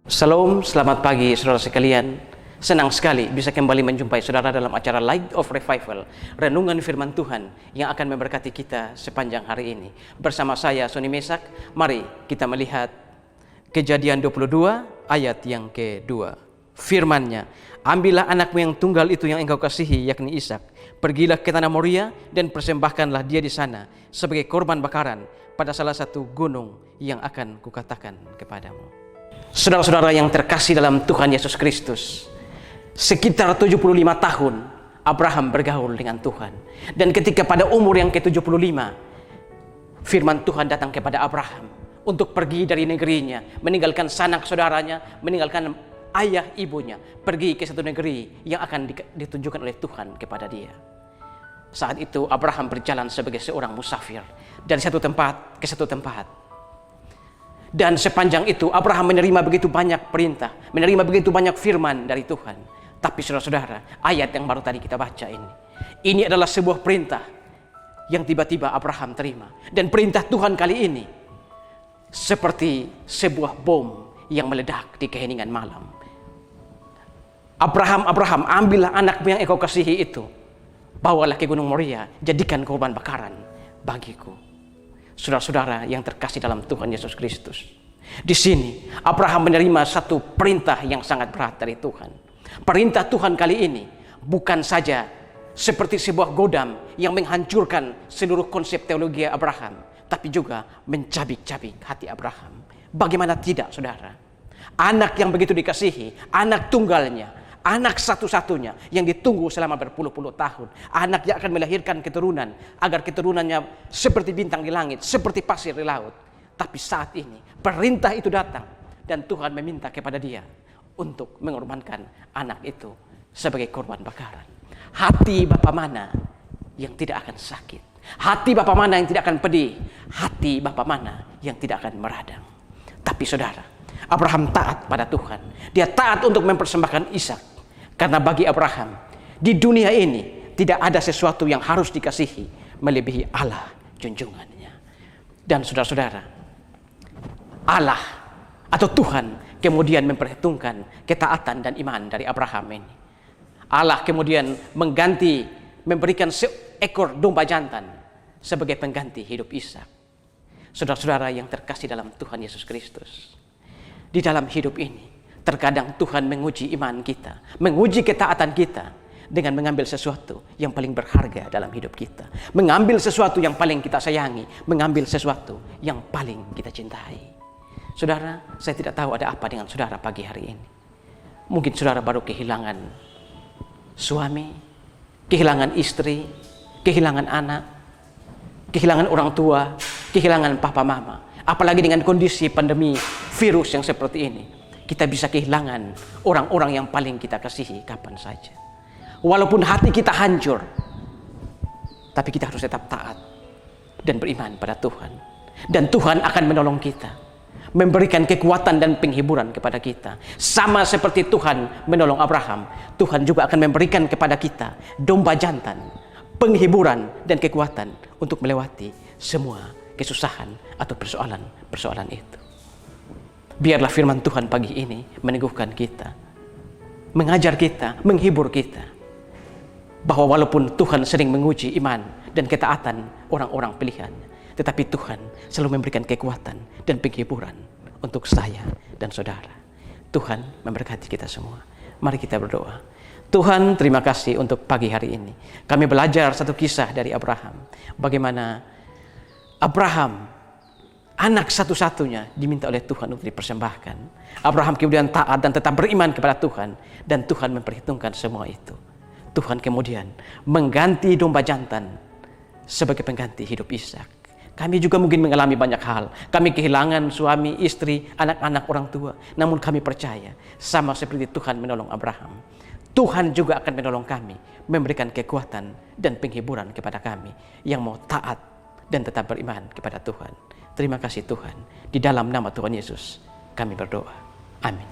Shalom, selamat pagi saudara sekalian. Senang sekali bisa kembali menjumpai saudara dalam acara Light of Revival, renungan firman Tuhan yang akan memberkati kita sepanjang hari ini. Bersama saya Sony Mesak, mari kita melihat Kejadian 22 ayat yang kedua. Firman-Nya, ambillah anakmu yang tunggal itu yang engkau kasihi, yakni Ishak. Pergilah ke tanah Moria dan persembahkanlah dia di sana sebagai korban bakaran pada salah satu gunung yang akan kukatakan kepadamu. Saudara-saudara yang terkasih dalam Tuhan Yesus Kristus, sekitar 75 tahun Abraham bergaul dengan Tuhan. Dan ketika pada umur yang ke-75, firman Tuhan datang kepada Abraham untuk pergi dari negerinya, meninggalkan sanak saudaranya, meninggalkan ayah ibunya, pergi ke satu negeri yang akan ditunjukkan oleh Tuhan kepada dia. Saat itu Abraham berjalan sebagai seorang musafir dari satu tempat ke satu tempat. Dan sepanjang itu Abraham menerima begitu banyak perintah, menerima begitu banyak firman dari Tuhan. Tapi saudara-saudara, ayat yang baru tadi kita baca ini adalah sebuah perintah yang tiba-tiba Abraham terima. Dan perintah Tuhan kali ini seperti sebuah bom yang meledak di keheningan malam. Abraham, ambillah anakmu yang engkau kasihi itu, bawalah ke Gunung Moria, jadikan korban bakaran bagiku. Saudara-saudara yang terkasih dalam Tuhan Yesus Kristus, di sini Abraham menerima satu perintah yang sangat berat dari Tuhan. Perintah Tuhan kali ini bukan saja seperti sebuah godam yang menghancurkan seluruh konsep teologi Abraham, tapi juga mencabik-cabik hati Abraham. Bagaimana tidak, saudara? Anak yang begitu dikasihi, anak tunggalnya, anak satu-satunya yang ditunggu selama berpuluh-puluh tahun. Anak yang akan melahirkan keturunan, agar keturunannya seperti bintang di langit, seperti pasir di laut. Tapi saat ini perintah itu datang dan Tuhan meminta kepada dia untuk mengorbankan anak itu sebagai korban bakaran. Hati bapa mana yang tidak akan sakit? Hati bapa mana yang tidak akan pedih? Hati bapa mana yang tidak akan meradang? Tapi saudara, Abraham taat pada Tuhan. Dia taat untuk mempersembahkan Ishak. Karena bagi Abraham, di dunia ini tidak ada sesuatu yang harus dikasihi melebihi Allah junjungannya. Dan saudara-saudara, Allah atau Tuhan kemudian memperhitungkan ketaatan dan iman dari Abraham ini. Allah kemudian memberikan seekor domba jantan sebagai pengganti hidup Ishak. Saudara-saudara yang terkasih dalam Tuhan Yesus Kristus, di dalam hidup ini terkadang Tuhan menguji iman kita, menguji ketaatan kita dengan mengambil sesuatu yang paling berharga dalam hidup kita, mengambil sesuatu yang paling kita sayangi, mengambil sesuatu yang paling kita cintai. Saudara, saya tidak tahu ada apa dengan saudara pagi hari ini. Mungkin saudara baru kehilangan suami, kehilangan istri, kehilangan anak, kehilangan orang tua, kehilangan papa mama. Apalagi dengan kondisi pandemi virus yang seperti ini, kita bisa kehilangan orang-orang yang paling kita kasihi kapan saja. Walaupun hati kita hancur, tapi kita harus tetap taat dan beriman pada Tuhan. Dan Tuhan akan menolong kita, memberikan kekuatan dan penghiburan kepada kita. Sama seperti Tuhan menolong Abraham, Tuhan juga akan memberikan kepada kita domba jantan, penghiburan dan kekuatan untuk melewati semua kesusahan atau persoalan-persoalan itu. Biarlah firman Tuhan pagi ini meneguhkan kita, mengajar kita, menghibur kita, bahwa walaupun Tuhan sering menguji iman dan ketaatan orang-orang pilihannya, tetapi Tuhan selalu memberikan kekuatan dan penghiburan untuk saya dan saudara. Tuhan memberkati kita semua. Mari kita berdoa. Tuhan, terima kasih untuk pagi hari ini. Kami belajar satu kisah dari Abraham. Bagaimana Abraham, anak satu-satunya, diminta oleh Tuhan untuk dipersembahkan. Abraham kemudian taat dan tetap beriman kepada Tuhan. Dan Tuhan memperhitungkan semua itu. Tuhan kemudian mengganti domba jantan sebagai pengganti hidup Ishak. Kami juga mungkin mengalami banyak hal. Kami kehilangan suami, istri, anak-anak, orang tua. Namun kami percaya, sama seperti Tuhan menolong Abraham, Tuhan juga akan menolong kami, memberikan kekuatan dan penghiburan kepada kami yang mau taat dan tetap beriman kepada Tuhan. Terima kasih Tuhan. Di dalam nama Tuhan Yesus kami berdoa. Amin.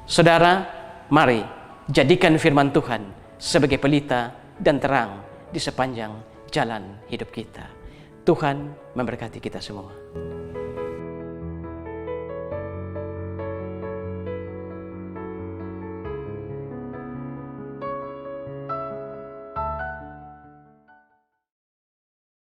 Saudara, mari jadikan firman Tuhan sebagai pelita dan terang di sepanjang jalan hidup kita. Tuhan memberkati kita semua.